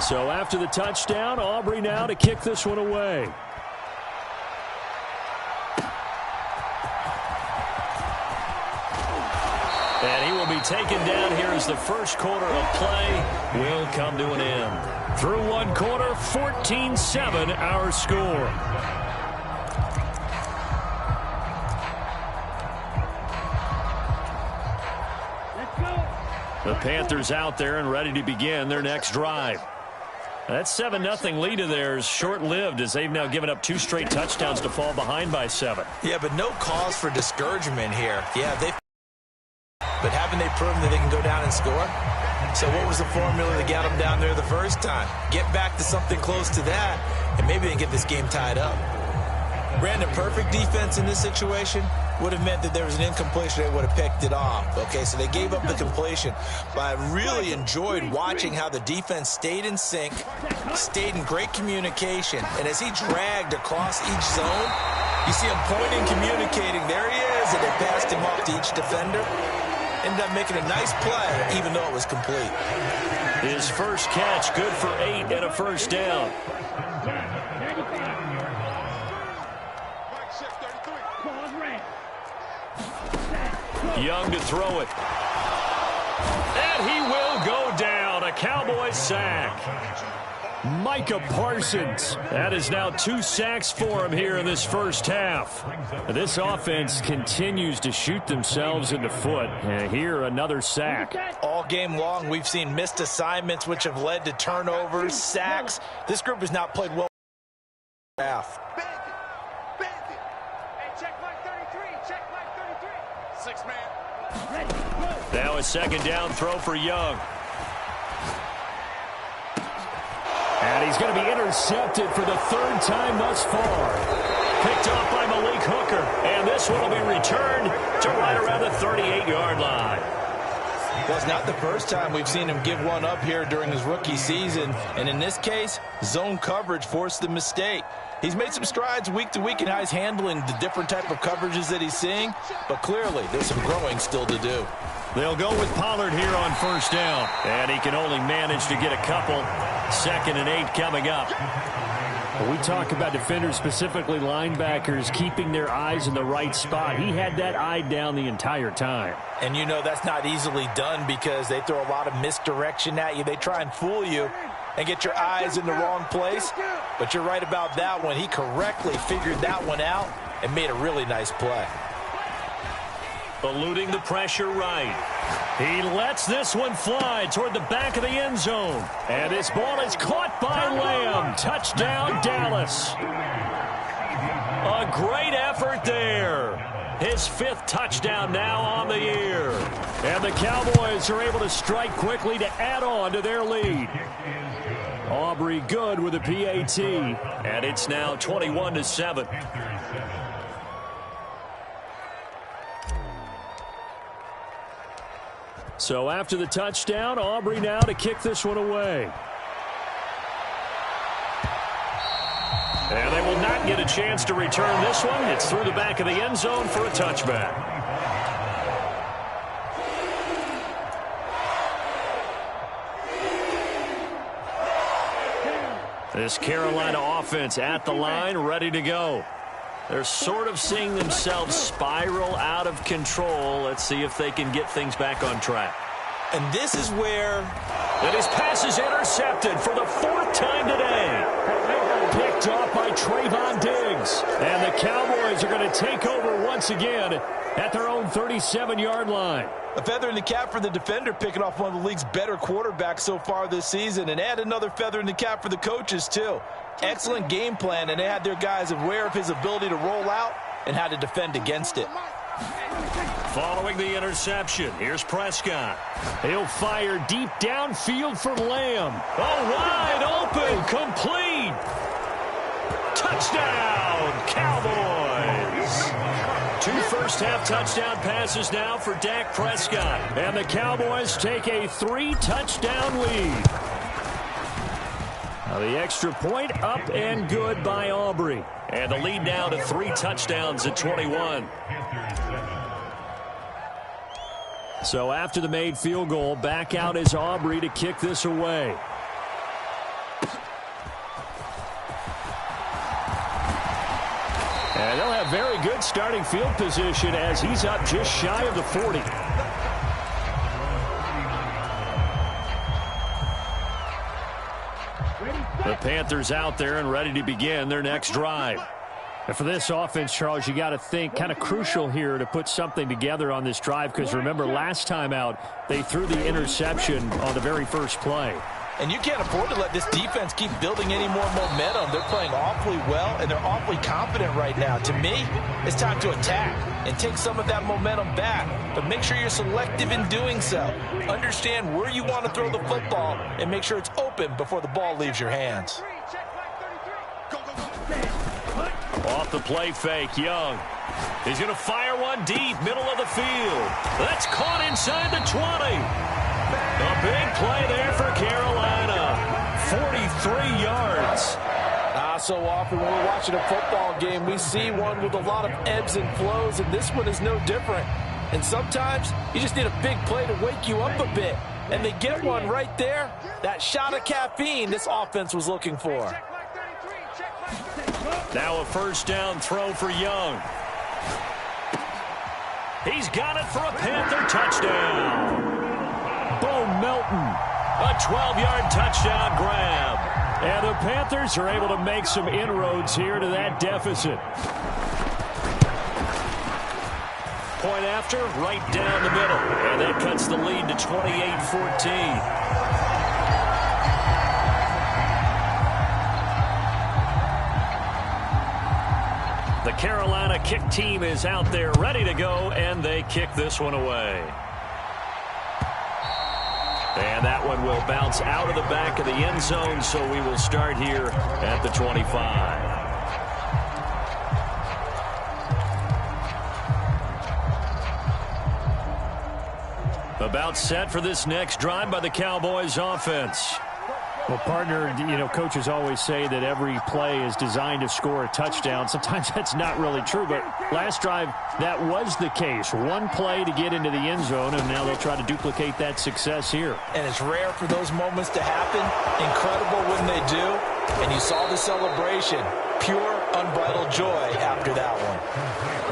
So after the touchdown, Aubrey now to kick this one away. And he will be taken down here as the first quarter of play will come to an end. Through one quarter, 14-7 our score. The Panthers out there and ready to begin their next drive. That 7-0 lead of theirs short-lived as they've now given up 2 straight touchdowns to fall behind by 7. Yeah, but no cause for discouragement here. Yeah, but haven't they proven that they can go down and score? So what was the formula that got them down there the first time? Get back to something close to that, and maybe they can get this game tied up. Brandon, perfect defense in this situation would have meant that there was an incompletion. They would have picked it off. Okay, so they gave up the completion. But I really enjoyed watching how the defense stayed in sync, stayed in great communication. And as he dragged across each zone, you see him pointing, communicating. There he is, and they passed him off to each defender. Ended up making a nice play, even though it was complete. His first catch, good for 8 and a first down. Young to throw it. And he will go down. A Cowboys sack. Micah Parsons. That is now 2 sacks for him here in this first half. This offense continues to shoot themselves in the foot. And here another sack. All game long, we've seen missed assignments, which have led to turnovers, sacks. This group has not played well. Half. Now a second down throw for Young. And he's going to be intercepted for the 3rd time thus far. Picked off by Malik Hooker. And this one will be returned to right around the 38-yard line. Well, it's not the first time we've seen him give one up here during his rookie season. And in this case, zone coverage forced the mistake. He's made some strides week to week in how he's handling the different type of coverages that he's seeing. But clearly, there's some growing still to do. They'll go with Pollard here on first down. And he can only manage to get a couple. 2nd and 8 coming up. We talk about defenders, specifically linebackers, keeping their eyes in the right spot. He had that eye down the entire time. And you know that's not easily done because they throw a lot of misdirection at you. They try and fool you and get your eyes in the wrong place. But you're right about that one. He correctly figured that one out and made a really nice play. Eluding the pressure right. He lets this one fly toward the back of the end zone. And this ball is caught by Lamb. Touchdown, Dallas. A great effort there. His 5th touchdown now on the year. And the Cowboys are able to strike quickly to add on to their lead. Aubrey good with a PAT. And it's now 21-7. So after the touchdown, Aubrey now to kick this one away. And they will not get a chance to return this one. It's through the back of the end zone for a touchback. This Carolina offense at the line, ready to go. They're sort of seeing themselves spiral out of control. Let's see if they can get things back on track. And this is where... And his pass is intercepted for the 4th time today. Picked off by Trayvon Diggs. And the Cowboys are going to take over once again at their own 37-yard line. A feather in the cap for the defender, picking off one of the league's better quarterbacks so far this season. And add another feather in the cap for the coaches, too. Excellent game plan, and they had their guys aware of his ability to roll out and how to defend against it. Following the interception, here's Prescott. He'll fire deep downfield for Lamb. Oh, wide open, complete. Touchdown, Cowboys. 2 first-half touchdown passes now for Dak Prescott. And the Cowboys take a 3-touchdown lead. Now the extra point up and good by Aubrey. And the lead now to 3 touchdowns at 21. So after the made field goal, back out is Aubrey to kick this away. good starting field position as he's up just shy of the 40. The Panthers out there and ready to begin their next drive. And for this offense, Charles, you got to think kind of crucial here to put something together on this drive, because remember last time out they threw the interception on the very first play. And you can't afford to let this defense keep building any more momentum. They're playing awfully well, and they're awfully confident right now. To me, it's time to attack and take some of that momentum back. But make sure you're selective in doing so. Understand where you want to throw the football and make sure it's open before the ball leaves your hands. Off the play fake, Young. He's going to fire one deep, middle of the field. That's caught inside the 20. A big play there for Carolina. 43 yards. So often when we're watching a football game, we see one with a lot of ebbs and flows, and this one is no different. And sometimes you just need a big play to wake you up a bit. And they get one right there. That shot of caffeine this offense was looking for. Now a first down throw for Young. He's got it for a Panther touchdown. Bo Melton, a 12-yard touchdown grab. And the Panthers are able to make some inroads here to that deficit. Point after, right down the middle. And that cuts the lead to 28-14. The Carolina kick team is out there ready to go, and they kick this one away. And that one will bounce out of the back of the end zone, so we will start here at the 25. About set for this next drive by the Cowboys offense. Well, partner, you know, coaches always say that every play is designed to score a touchdown. Sometimes that's not really true, but last drive, that was the case. One play to get into the end zone, and now they'll try to duplicate that success here. And it's rare for those moments to happen. Incredible when they do. And you saw the celebration. Pure, unbridled joy after that one.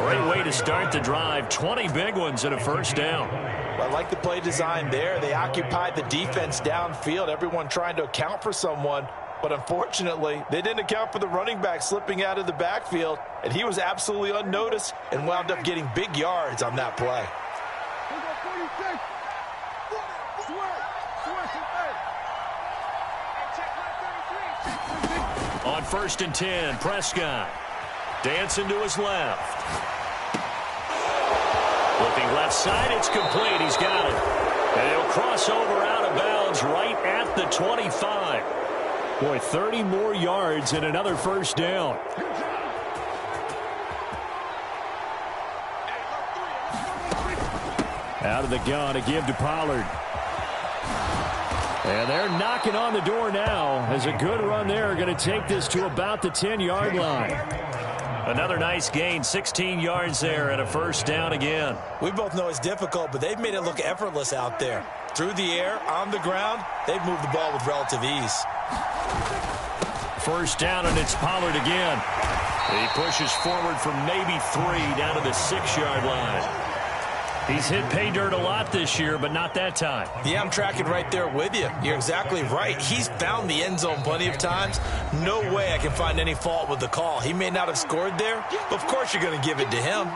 Great way to start the drive. 20 big ones and a first down. I like the play design there. They occupied the defense downfield, everyone trying to account for someone. But unfortunately, they didn't account for the running back slipping out of the backfield, and he was absolutely unnoticed and wound up getting big yards on that play. On 1st and 10, Prescott dancing to his left. Looking left side, it's complete. He's got it. And he'll cross over out of bounds right at the 25. Boy, 30 more yards and another first down. Out of the gun to give to Pollard. And they're knocking on the door now as a good run there. Going to take this to about the 10-yard line. Another nice gain, 16 yards there and a first down again. We both know it's difficult, but they've made it look effortless out there. Through the air, on the ground, they've moved the ball with relative ease. First down, and it's Pollard again. He pushes forward from maybe 3 down to the 6-yard line. He's hit pay dirt a lot this year, but not that time. Yeah, I'm tracking right there with you. You're exactly right. He's found the end zone plenty of times. No way I can find any fault with the call. He may not have scored there, but of course you're going to give it to him.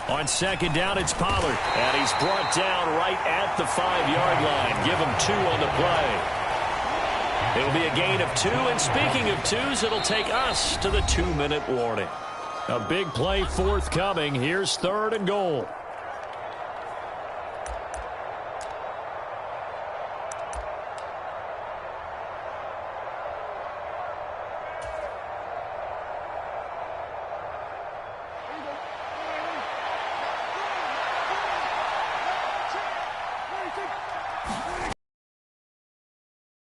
On 2nd down, it's Pollard. And he's brought down right at the 5-yard line. Give him 2 on the play. It'll be a gain of 2, and speaking of 2s, it'll take us to the 2-minute warning. A big play forthcoming. Here's 3rd and goal.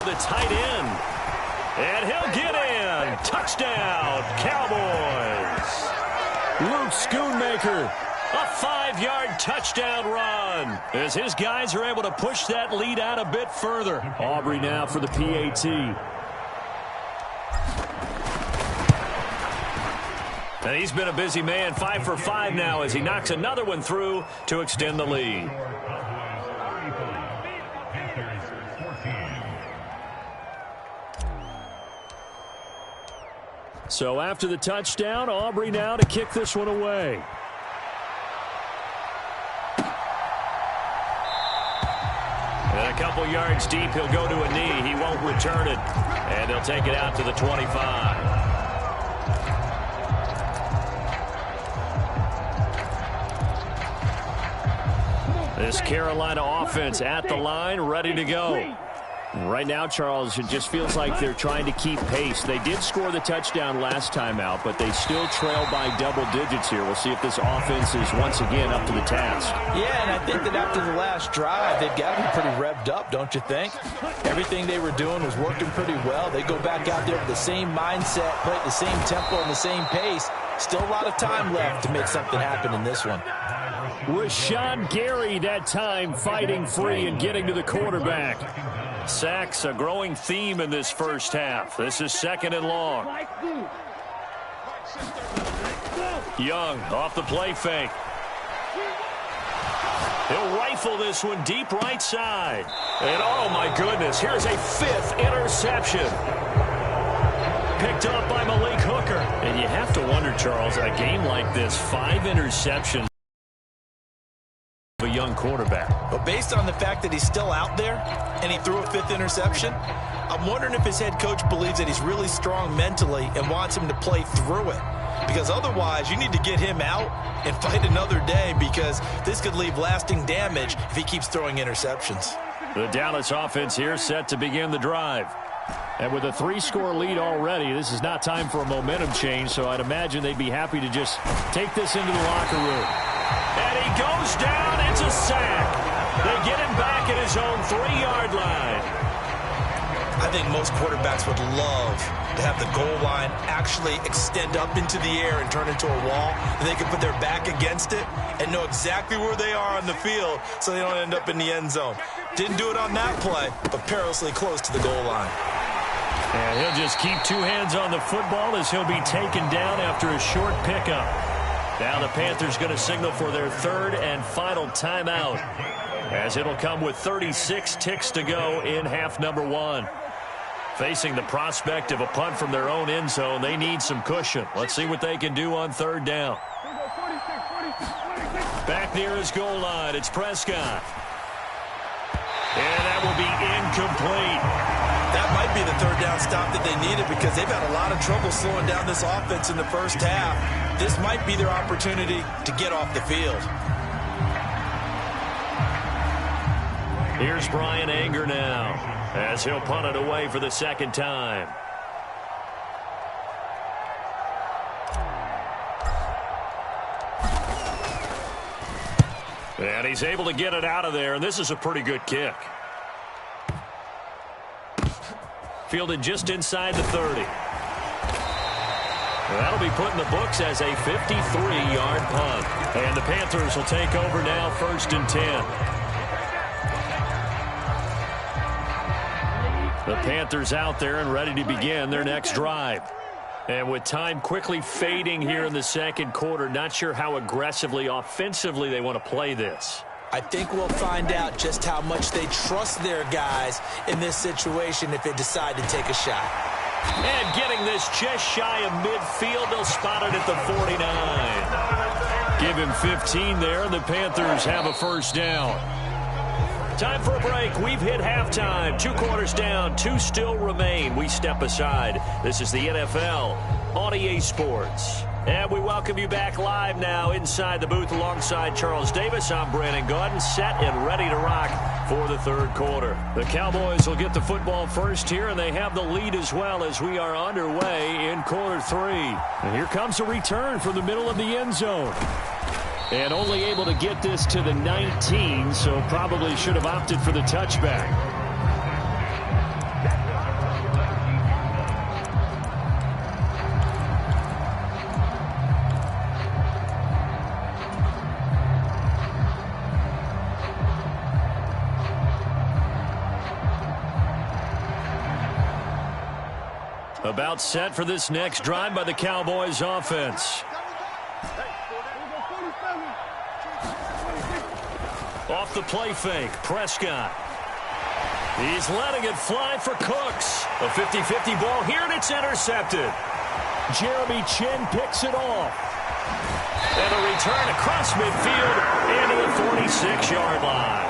The tight end, and he'll get in. Touchdown, Cowboys. Luke Schoonmaker, a 5-yard 50-yard touchdown run as his guys are able to push that lead out a bit further. Aubrey now for the PAT. And he's been a busy man, 5 for 5 now as he knocks another one through to extend the lead. So after the touchdown, Aubrey now to kick this one away. And a couple yards deep, he'll go to a knee. He won't return it. And he'll take it out to the 25. This Carolina offense at the line, ready to go. Right now, Charles, it just feels like they're trying to keep pace. They did score the touchdown last time out, but they still trail by double digits here. We'll see if this offense is once again up to the task. Yeah, and I think that after the last drive, they've got to be pretty revved up, don't you think? Everything they were doing was working pretty well. They go back out there with the same mindset, play at the same tempo and the same pace. Still a lot of time left to make something happen in this one. Rashawn Gary that time fighting free and getting to the quarterback. Sacks a growing theme in this first half. This is 2nd and long. Young off the play fake. He'll rifle this one deep right side. And oh my goodness, here's a 5th interception. Picked up by Malik Hooker. And you have to wonder, Charles, a game like this, 5 interceptions. A young quarterback. But based on the fact that he's still out there and he threw a 5th interception, I'm wondering if his head coach believes that he's really strong mentally and wants him to play through it. Because otherwise, you need to get him out and fight another day, because this could leave lasting damage if he keeps throwing interceptions. The Dallas offense here set to begin the drive. And with a 3-score lead already, this is not time for a momentum change, so I'd imagine they'd be happy to just take this into the locker room. And he goes down. It's a sack. They get him back at his own 3-yard line. I think most quarterbacks would love to have the goal line actually extend up into the air and turn into a wall, and they can put their back against it and know exactly where they are on the field so they don't end up in the end zone. Didn't do it on that play, but perilously close to the goal line. And he'll just keep 2 hands on the football as he'll be taken down after a short pickup. Now the Panthers going to signal for their 3rd and final timeout, as it'll come with 36 ticks to go in half number 1. Facing the prospect of a punt from their own end zone, they need some cushion. Let's see what they can do on 3rd down. Back near his goal line, it's Prescott. And that will be incomplete. That might be the 3rd down stop that they needed, because they've had a lot of trouble slowing down this offense in the first half. This might be their opportunity to get off the field. Here's Brian Anger now, as he'll punt it away for the 2nd time. And he's able to get it out of there, and this is a pretty good kick. Fielded just inside the 30. That'll be put in the books as a 53-yard punt. And the Panthers will take over now, 1st and 10. The Panthers out there and ready to begin their next drive. And with time quickly fading here in the 2nd quarter, not sure how aggressively, offensively they want to play this. I think we'll find out just how much they trust their guys in this situation if they decide to take a shot. And getting this just shy of midfield, they'll spot it at the 49. Give him 15 there, and the Panthers have a 1st down. Time for a break. We've hit halftime. 2 quarters down, 2 still remain. We step aside. This is the NFL on EA Sports. And we welcome you back live now inside the booth alongside Charles Davis. I'm Brandon Gaudin, set and ready to rock for the 3rd quarter. The Cowboys will get the football first here, and they have the lead as well as we are underway in quarter 3. And here comes a return from the middle of the end zone. And only able to get this to the 19, so probably should have opted for the touchback. About set for this next drive by the Cowboys offense. Off the play fake, Prescott. He's letting it fly for Cooks. A 50-50 ball here, and it's intercepted. Jeremy Chin picks it off. And a return across midfield into the 46-yard line.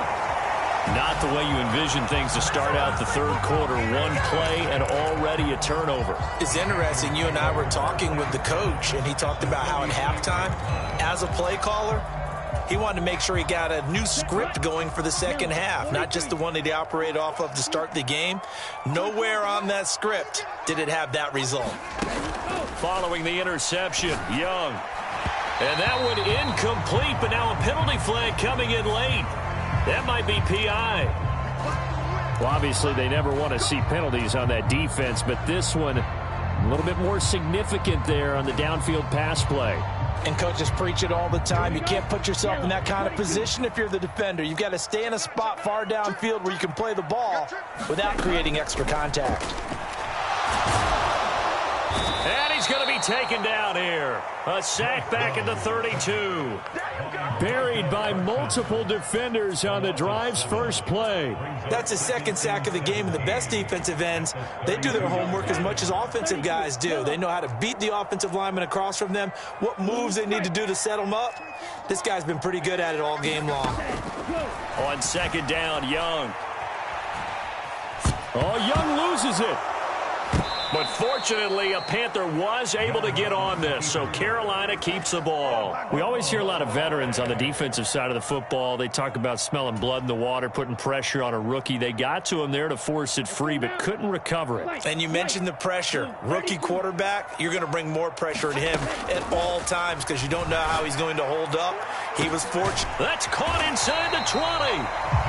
Not the way you envision things to start out the third quarter. One play and already a turnover. It's interesting. You and I were talking with the coach, and he talked about how at halftime, as a play caller, he wanted to make sure he got a new script going for the second half, not just the one that he operated off of to start the game. Nowhere on that script did it have that result. Following the interception, Young. And that one incomplete, but now a penalty flag coming in late. That might be PI. Well, obviously, they never want to see penalties on that defense, but this one a little bit more significant there on the downfield pass play. And coaches preach it all the time. You can't put yourself in that kind of position if you're the defender. You've got to stay in a spot far downfield where you can play the ball without creating extra contact. And he's going to be taken down here. A sack back at the 32. Buried by multiple defenders on the drive's first play. That's his second sack of the game, and the best defensive ends, they do their homework as much as offensive guys do. They know how to beat the offensive lineman across from them, what moves they need to do to set them up. This guy's been pretty good at it all game long. On second down, Young. Oh, Young loses it. But fortunately, a Panther was able to get on this, so Carolina keeps the ball. We always hear a lot of veterans on the defensive side of the football. They talk about smelling blood in the water, putting pressure on a rookie. They got to him there to force it free, but couldn't recover it. And you mentioned the pressure. Rookie quarterback, you're going to bring more pressure at him at all times because you don't know how he's going to hold up. He was fortunate. That's caught inside the 20.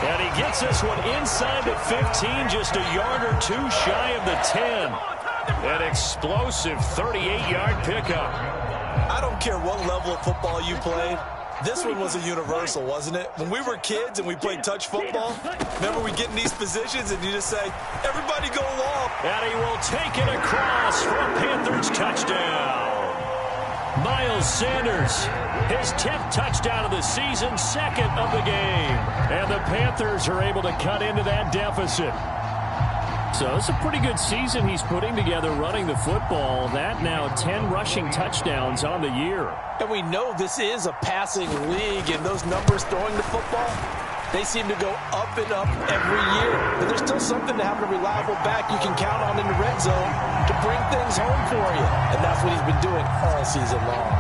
And he gets this one inside the 15, just a yard or two shy of the 10. An explosive 38-yard pickup. I don't care what level of football you played. This one was a universal, wasn't it? When we were kids and we played touch football, remember we get in these positions and you just say, everybody go long. And he will take it across for a Panthers touchdown. Miles Sanders, his 10th touchdown of the season, second of the game. And the Panthers are able to cut into that deficit. So it's a pretty good season he's putting together running the football. That now 10 rushing touchdowns on the year. And we know this is a passing league, and those numbers throwing the football, they seem to go up and up every year. But there's still something to having a reliable back you can count on in the red zone to bring things home for you. And that's what he's been doing all season long.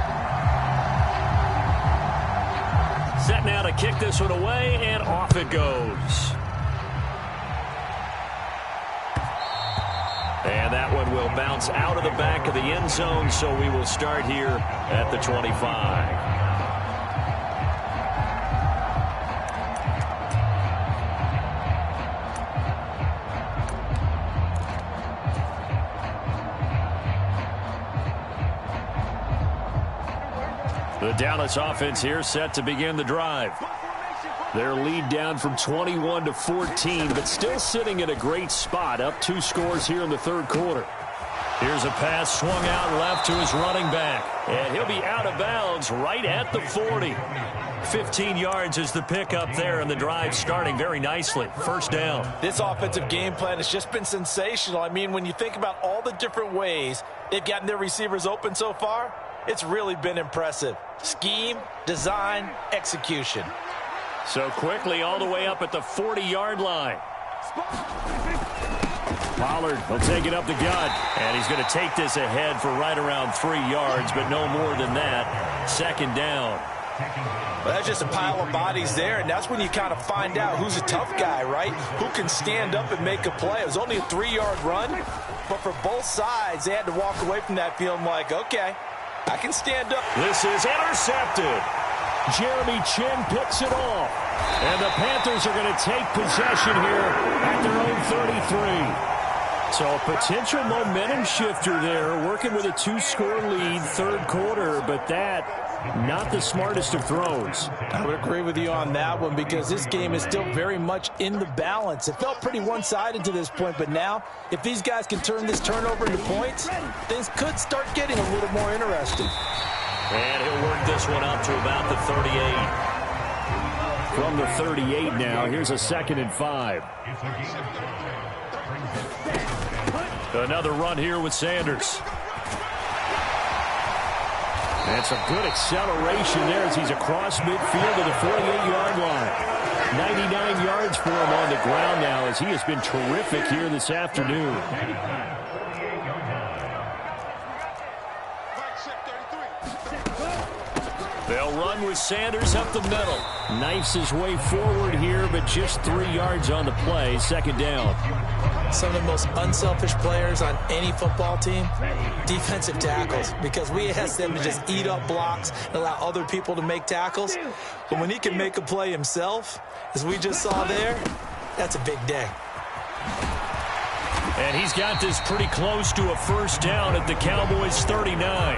Set now to kick this one away, and off it goes. And that one will bounce out of the back of the end zone, so we will start here at the 25. The Dallas offense here set to begin the drive. Their lead down from 21 to 14, but still sitting at a great spot, up 2 scores here in the third quarter. Here's a pass swung out left to his running back, and he'll be out of bounds right at the 40. 15 yards is the pickup there, and the drive starting very nicely. First down. This offensive game plan has just been sensational. I mean, when you think about all the different ways they've gotten their receivers open so far, it's really been impressive. Scheme, design, execution. So quickly all the way up at the 40-yard line. Pollard will take it up the gut, and he's going to take this ahead for right around 3 yards, but no more than that. Second down. Well, that's just a pile of bodies there, and that's when you kind of find out who's a tough guy, right? Who can stand up and make a play. It was only a 3-yard run, but for both sides, they had to walk away from that feeling like, okay, I can stand up. This is intercepted. Jeremy Chin picks it off. And the Panthers are going to take possession here at their own 33. So a potential momentum shifter there, working with a 2-score lead, third quarter, but that Not the smartest of throws. I would agree with you on that one because this game is still very much in the balance. It felt pretty one-sided to this point, but now if these guys can turn this turnover into points, things could start getting a little more interesting. And he'll work this one up to about the 38. From the 38 now, here's a 2nd and 5. Another run here with Sanders. And some good acceleration there as he's across midfield to the 48-yard line. 99 yards for him on the ground now as he has been terrific here this afternoon. They'll run with Sanders up the middle. Knifes his way forward here, but just 3 yards on the play. 2nd down. Some of the most unselfish players on any football team, defensive tackles, because we ask them to just eat up blocks and allow other people to make tackles. But when he can make a play himself, as we just saw there, that's a big day. And he's got this pretty close to a 1st down at the Cowboys' 39.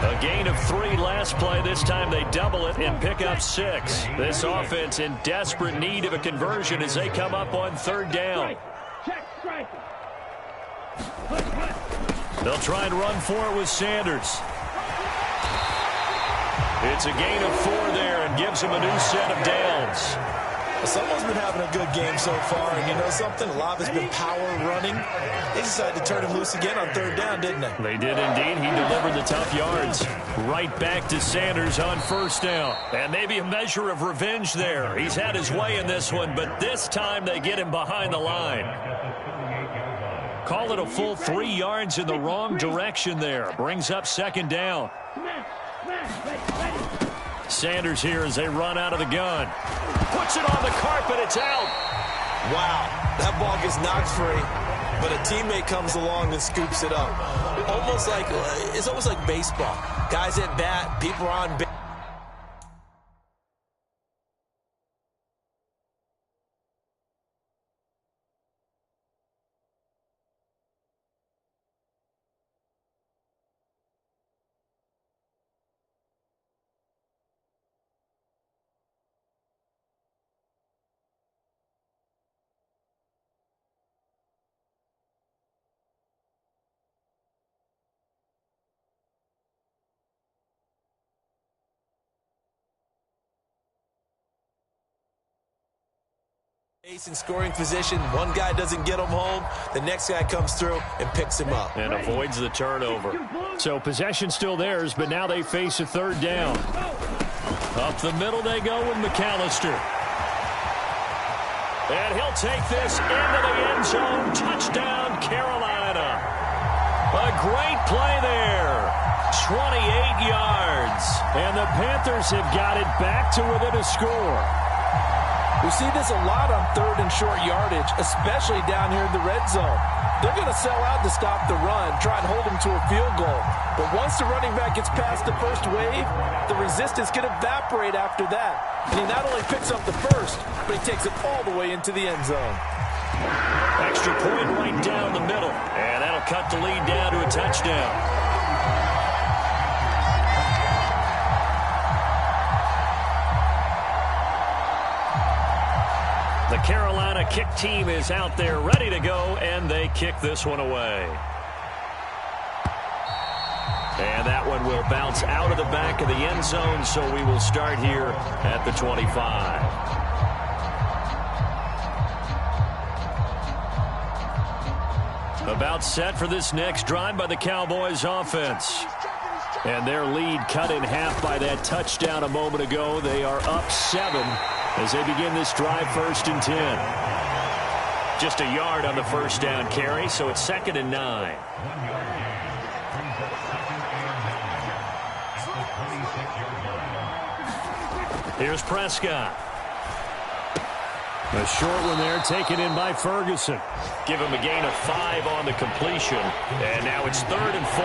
A gain of 3 last play. This time they double it and pick up 6. This offense in desperate need of a conversion as they come up on 3rd down. They'll try and run for it with Sanders. It's a gain of 4 there and gives him a new set of downs. Well, someone's been having a good game so far, and you know something? A lot has been power running. They decided to turn him loose again on 3rd down, didn't they? They did indeed. He delivered the tough yards. Right back to Sanders on 1st down. And maybe a measure of revenge there. He's had his way in this one, but this time they get him behind the line. Call it a full 3 yards in the wrong direction there. Brings up 2nd down. Sanders here as they run out of the gun. Puts it on the carpet. It's out. Wow. That ball gets knocked free, but a teammate comes along and scoops it up. It's almost like baseball. Guys at bat, people are on base. In scoring position, one guy doesn't get him home, the next guy comes through and picks him up. And avoids the turnover. So possession still theirs, but now they face a 3rd down. Up the middle they go with McAllister. And he'll take this into the end zone. Touchdown, Carolina. A great play there. 28 yards. And the Panthers have got it back to within a score. We see this a lot on 3rd and short yardage, especially down here in the red zone. They're going to sell out to stop the run, try and hold them to a field goal. But once the running back gets past the first wave, the resistance can evaporate after that. And he not only picks up the first, but he takes it all the way into the end zone. Extra point right down the middle. And that'll cut the lead down to a touchdown. The Carolina kick team is out there ready to go, and they kick this one away. And that one will bounce out of the back of the end zone, so we will start here at the 25. About set for this next drive by the Cowboys offense. And their lead cut in half by that touchdown a moment ago. They are up 7 as they begin this drive, 1st and 10. Just a yard on the 1st down carry, so it's 2nd and 9. Here's Prescott. A short one there, taken in by Ferguson. Give him a gain of 5 on the completion. And now it's 3rd and 4.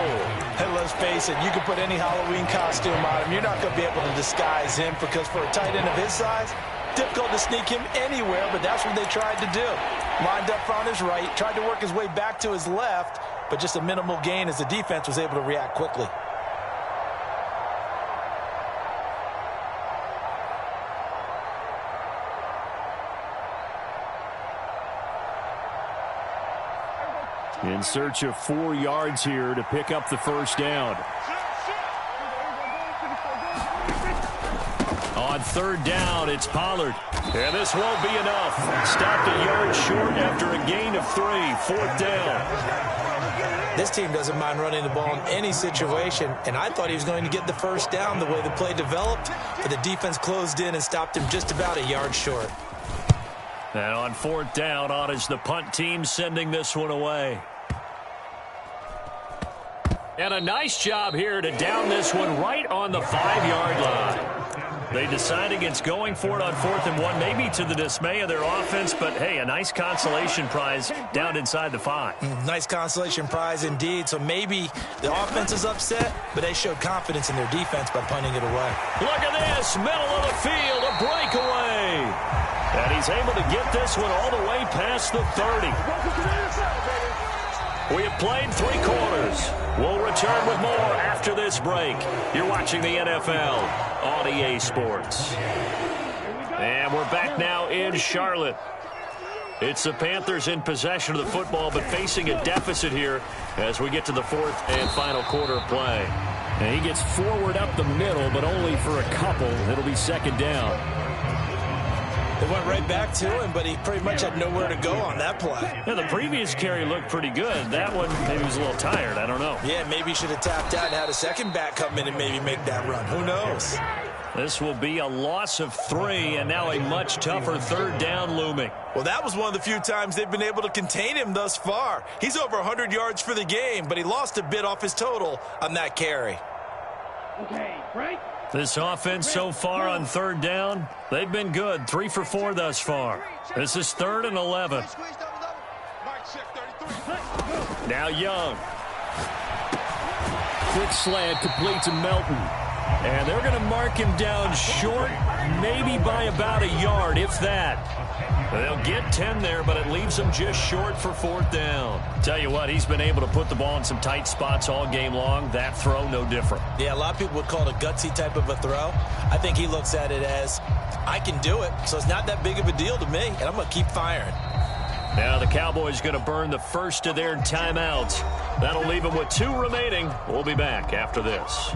And let's face it, you can put any Halloween costume on him. You're not going to be able to disguise him because for a tight end of his size, difficult to sneak him anywhere, but that's what they tried to do. Lined up on his right, tried to work his way back to his left, but just a minimal gain as the defense was able to react quickly. In search of 4 yards here to pick up the first down. On third down, it's Pollard. And this won't be enough. Stopped a yard short after a gain of 3. 4th down. This team doesn't mind running the ball in any situation, and I thought he was going to get the first down the way the play developed, but the defense closed in and stopped him just about a yard short. And on 4th down, on is the punt team sending this one away. And a nice job here to down this one right on the 5-yard line. They decide against going for it on 4th and 1, maybe to the dismay of their offense, but hey, a nice consolation prize down inside the 5. Nice consolation prize indeed. So maybe the offense is upset, but they showed confidence in their defense by punting it away. Look at this, middle of the field, a breakaway. And he's able to get this one all the way past the 30. We have played 3 quarters. We'll return with more after this break. You're watching the NFL on EA Sports. And we're back now in Charlotte. It's the Panthers in possession of the football, but facing a deficit here as we get to the 4th and final quarter of play. And he gets forward up the middle, but only for a couple. It'll be 2nd down. They went right back to him, but he pretty much had nowhere to go on that play. Yeah, the previous carry looked pretty good. That one, maybe he was a little tired. I don't know. Yeah, maybe he should have tapped out and had a second back come in and maybe make that run. Who knows? This will be a loss of 3, and now a much tougher 3rd down looming. Well, that was one of the few times they've been able to contain him thus far. He's over 100 yards for the game, but he lost a bit off his total on that carry. Okay, right? This offense so far on 3rd down, they've been good. 3 for 4 thus far. This is 3rd and 11. Now Young. Quick slant complete to Melton. And they're going to mark him down short, maybe by about a yard, if that. They'll get 10 there, but it leaves them just short for 4th down. Tell you what, he's been able to put the ball in some tight spots all game long. That throw, no different. Yeah, a lot of people would call it a gutsy type of a throw. I think he looks at it as, I can do it, so it's not that big of a deal to me, and I'm going to keep firing. Now the Cowboys going to burn the first of their timeouts. That'll leave them with 2 remaining. We'll be back after this.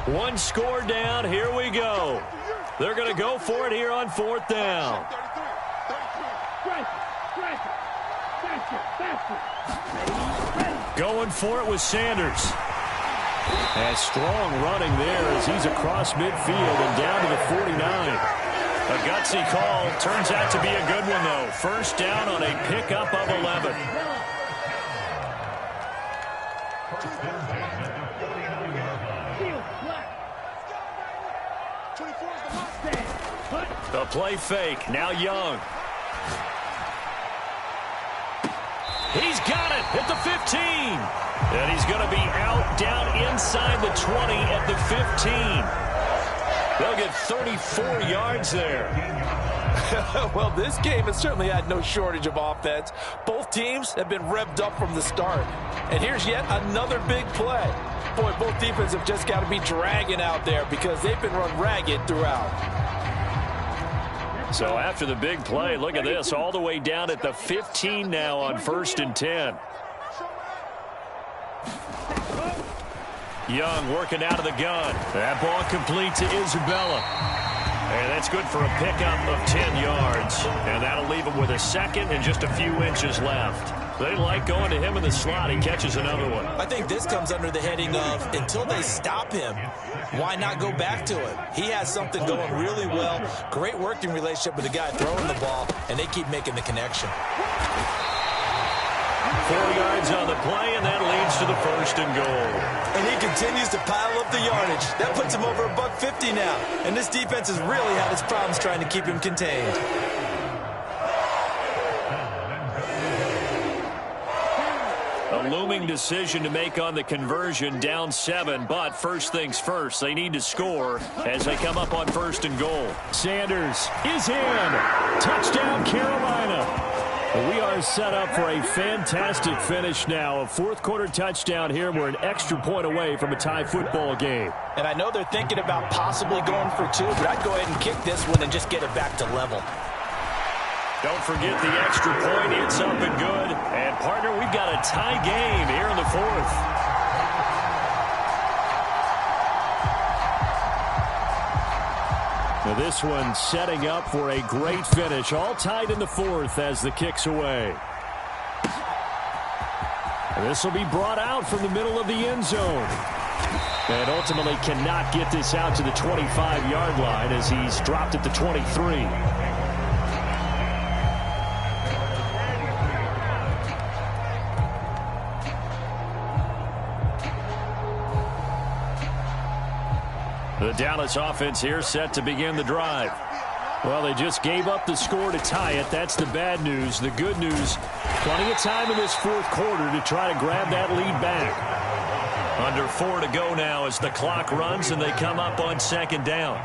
One score down. Here we go. They're going to go for it here on 4th down. Going for it with Sanders. And strong running there as he's across midfield and down to the 49. A gutsy call. Turns out to be a good one, though. First down on a pickup of 11. The play fake. Now Young. He's got it at the 15. And he's going to be out down inside the 20 at the 15. They'll get 34 yards there. Well, this game has certainly had no shortage of offense. Both teams have been revved up from the start. And here's yet another big play. Boy, both defenses have just got to be dragging out there because they've been run ragged throughout. So after the big play, look at this, all the way down at the 15 now on 1st and 10. Young working out of the gun. That ball complete to Isabella. And that's good for a pickup of 10 yards. And that'll leave him with a 2nd and just a few inches left. They like going to him in the slot. He catches another one. I think this comes under the heading of until they stop him, why not go back to him? He has something going really well. Great working relationship with the guy throwing the ball, and they keep making the connection. 4 yards on the play, and that leads to the 1st and goal. And he continues to pile up the yardage. That puts him over $150 now. And this defense has really had its problems trying to keep him contained. looming decision to make on the conversion, down 7. But first things first, they need to score as they come up on 1st and goal. Sanders is in. Touchdown, Carolina. We are set up for a fantastic finish now. A fourth-quarter touchdown here. We're an extra point away from a tie football game. And I know they're thinking about possibly going for 2, but I'd go ahead and kick this one and just get it back to level. Don't forget the extra point. It's up and good. And, partner, we've got a tie game here in the 4th. Now this one setting up for a great finish. All tied in the 4th as the kick's away. And this will be brought out from the middle of the end zone. And ultimately cannot get this out to the 25-yard line as he's dropped at the 23. The Dallas offense here set to begin the drive. Well, they just gave up the score to tie it. That's the bad news. The good news, plenty of time in this 4th quarter to try to grab that lead back. Under 4 to go now as the clock runs and they come up on 2nd down.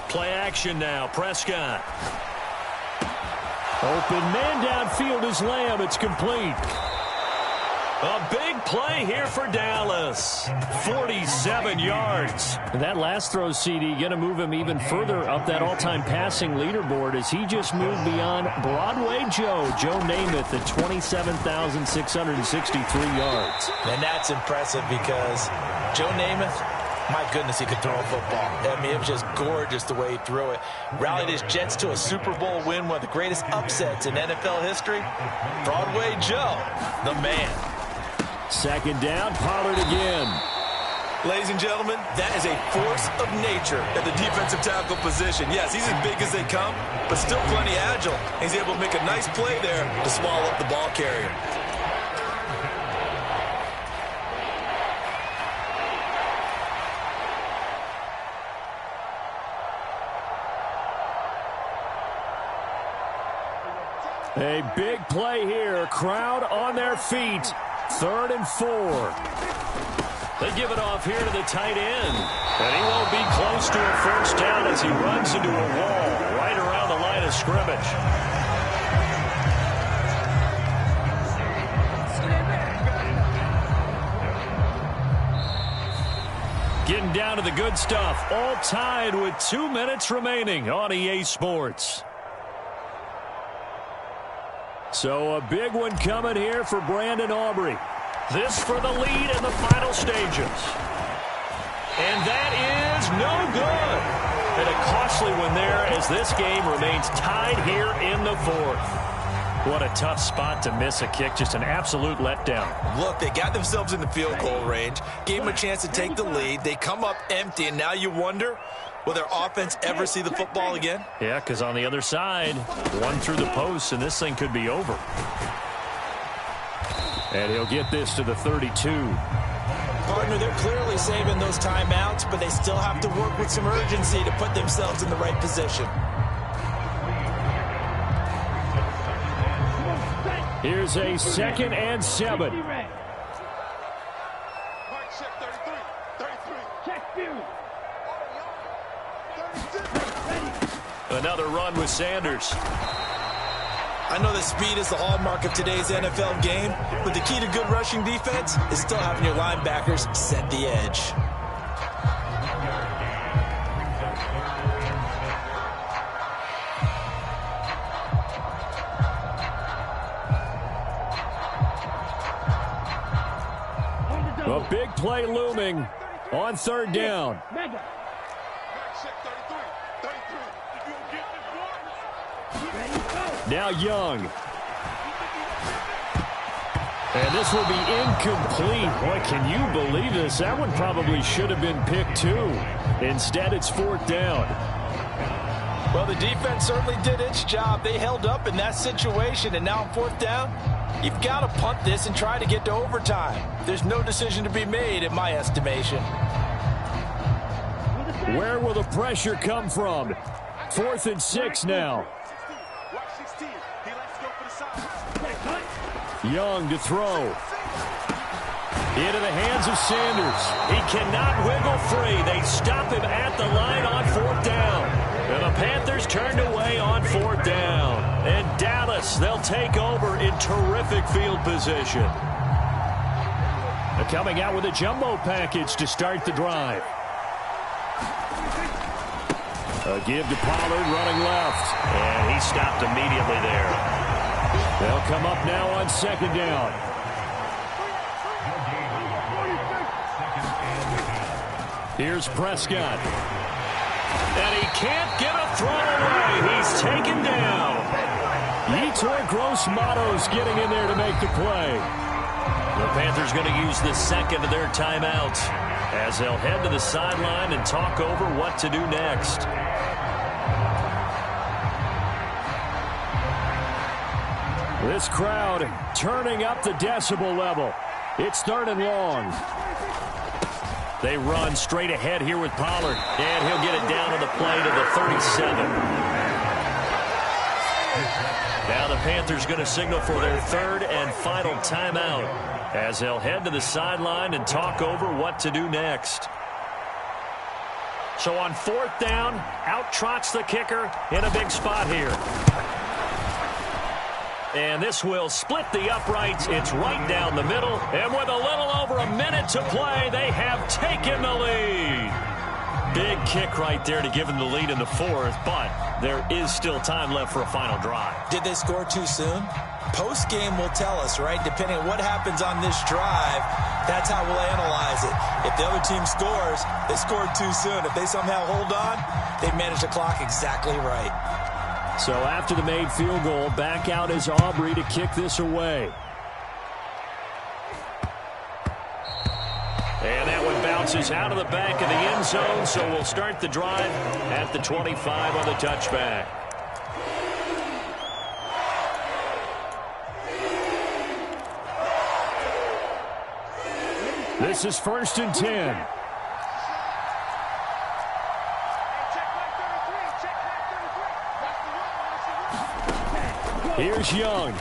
Play action now. Prescott. Open man downfield is Lamb. It's complete. A big play here for Dallas. 47 yards. And that last throw, CD, going to move him even further up that all-time passing leaderboard as he just moved beyond Broadway Joe Namath at 27,663 yards. And that's impressive because Joe Namath, my goodness, he could throw a football. I mean, it was just gorgeous the way he threw it. Rallied his Jets to a Super Bowl win, one of the greatest upsets in NFL history. Broadway Joe, the man. 2nd down, Pollard again. Ladies and gentlemen, that is a force of nature at the defensive tackle position. Yes, he's as big as they come, but still plenty agile. He's able to make a nice play there to swallow up the ball carrier. A big play here. Crowd on their feet. 3rd and 4. They give it off here to the tight end. And he won't be close to a 1st down as he runs into a wall right around the line of scrimmage. Getting down to the good stuff. All tied with 2 minutes remaining on EA Sports. So a big one coming here for Brandon Aubrey. This for the lead in the final stages. And that is no good. And a costly one there as this game remains tied here in the 4th. What a tough spot to miss a kick. Just an absolute letdown. Look, they got themselves in the field goal range. Gave them a chance to take the lead. They come up empty, and now you wonder, will their offense ever see the football again? Yeah, because on the other side, one through the post, and this thing could be over. And he'll get this to the 32. Partner, they're clearly saving those timeouts, but they still have to work with some urgency to put themselves in the right position. Here's a 2nd and 7. Another run with Sanders. I know that speed is the hallmark of today's NFL game, but the key to good rushing defense is still having your linebackers set the edge. A big play looming on 3rd down. Now Young. And this will be incomplete. Boy, can you believe this? That one probably should have been picked too. Instead, it's 4th down. Well, the defense certainly did its job. They held up in that situation, and now on 4th down, you've got to punt this and try to get to overtime. There's no decision to be made, in my estimation. Where will the pressure come from? 4th and 6 now. Young to throw. Into the hands of Sanders. He cannot wiggle free. They stop him at the line on 4th down. And the Panthers turned away on 4th down. And Dallas, they'll take over in terrific field position. They're coming out with a jumbo package to start the drive. A give to Pollard running left. And he stopped immediately there. They'll come up now on 2nd down. Here's Prescott. And he can't get a throw away. He's taken down. Yetur Gross-Matos getting in there to make the play. The Panthers going to use the second of their timeouts as they'll head to the sideline and talk over what to do next. This crowd turning up the decibel level. It's 3rd and long. They run straight ahead here with Pollard. And he'll get it down on the play to the 37. Now the Panthers going to signal for their 3rd and final timeout as they'll head to the sideline and talk over what to do next. So on 4th down, out trots the kicker in a big spot here. And this will split the uprights. It's right down the middle. And with a little over a minute to play, they have taken the lead. Big kick right there to give them the lead in the 4th, but there is still time left for a final drive. Did they score too soon? Post-game will tell us, right? Depending on what happens on this drive, that's how we'll analyze it. If the other team scores, they scored too soon. If they somehow hold on, they manage the clock exactly right. So after the made field goal, back out is Aubrey to kick this away. And that one bounces out of the back of the end zone, so we'll start the drive at the 25 on the touchback. This is 1st and 10. Here's Young.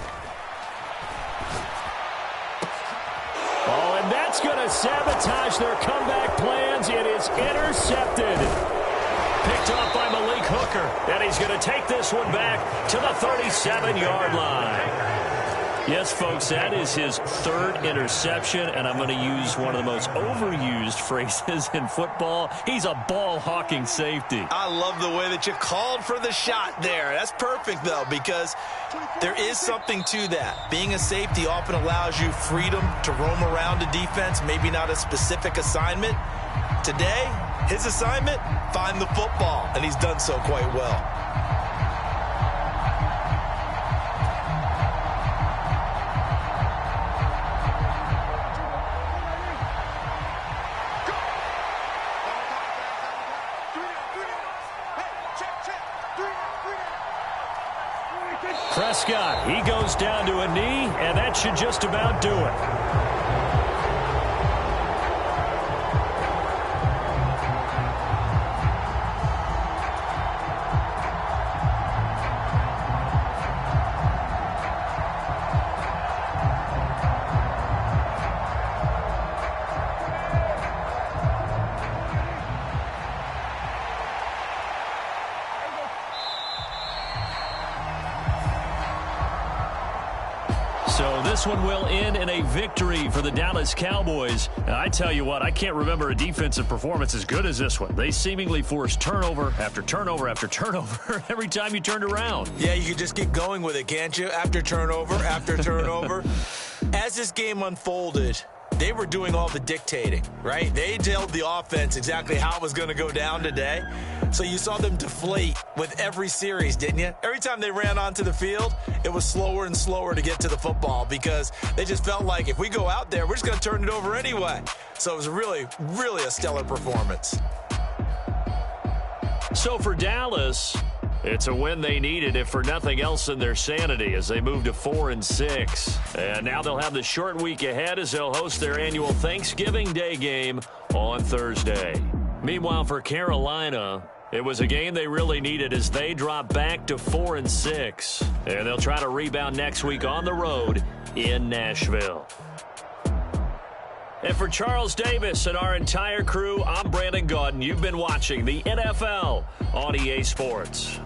Oh, and that's going to sabotage their comeback plans. It is intercepted. Picked off by Malik Hooker. And he's going to take this one back to the 37-yard line. Yes, folks, that is his 3rd interception, and I'm going to use one of the most overused phrases in football. He's a ball-hawking safety. I love the way that you called for the shot there. That's perfect, though, because there is something to that. Being a safety often allows you freedom to roam around a defense, maybe not a specific assignment. Today, his assignment, find the football, and he's done so quite well. Prescott, he goes down to a knee, and that should just about do it. So this one will end in a victory for the Dallas Cowboys. And I tell you what, I can't remember a defensive performance as good as this one. They seemingly forced turnover after turnover after turnover every time you turned around. Yeah, you could just keep going with it, can't you? After turnover, after turnover. As this game unfolded, they were doing all the dictating, right? They told the offense exactly how it was going to go down today. So you saw them deflate with every series, didn't you? Every time they ran onto the field, it was slower and slower to get to the football because they just felt like if we go out there, we're just going to turn it over anyway. So it was really, really a stellar performance. So for Dallas, it's a win they needed, if for nothing else than their sanity, as they move to 4-6. And now they'll have the short week ahead as they'll host their annual Thanksgiving Day game on Thursday. Meanwhile, for Carolina, It was a game they really needed as they drop back to 4-6. And they'll try to rebound next week on the road in Nashville. And for Charles Davis and our entire crew, I'm Brandon Gaudin. You've been watching the NFL on EA Sports.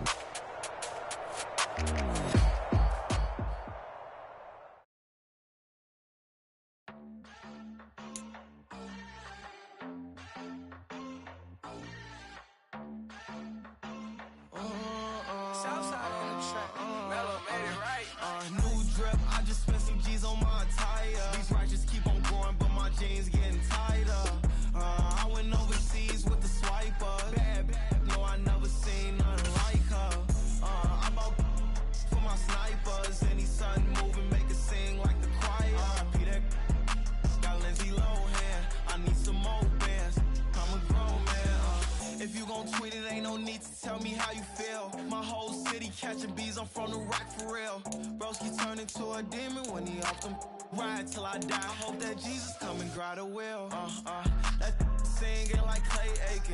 Till I die, I hope that Jesus come and grab the wheel. That singing like Clay Aiken.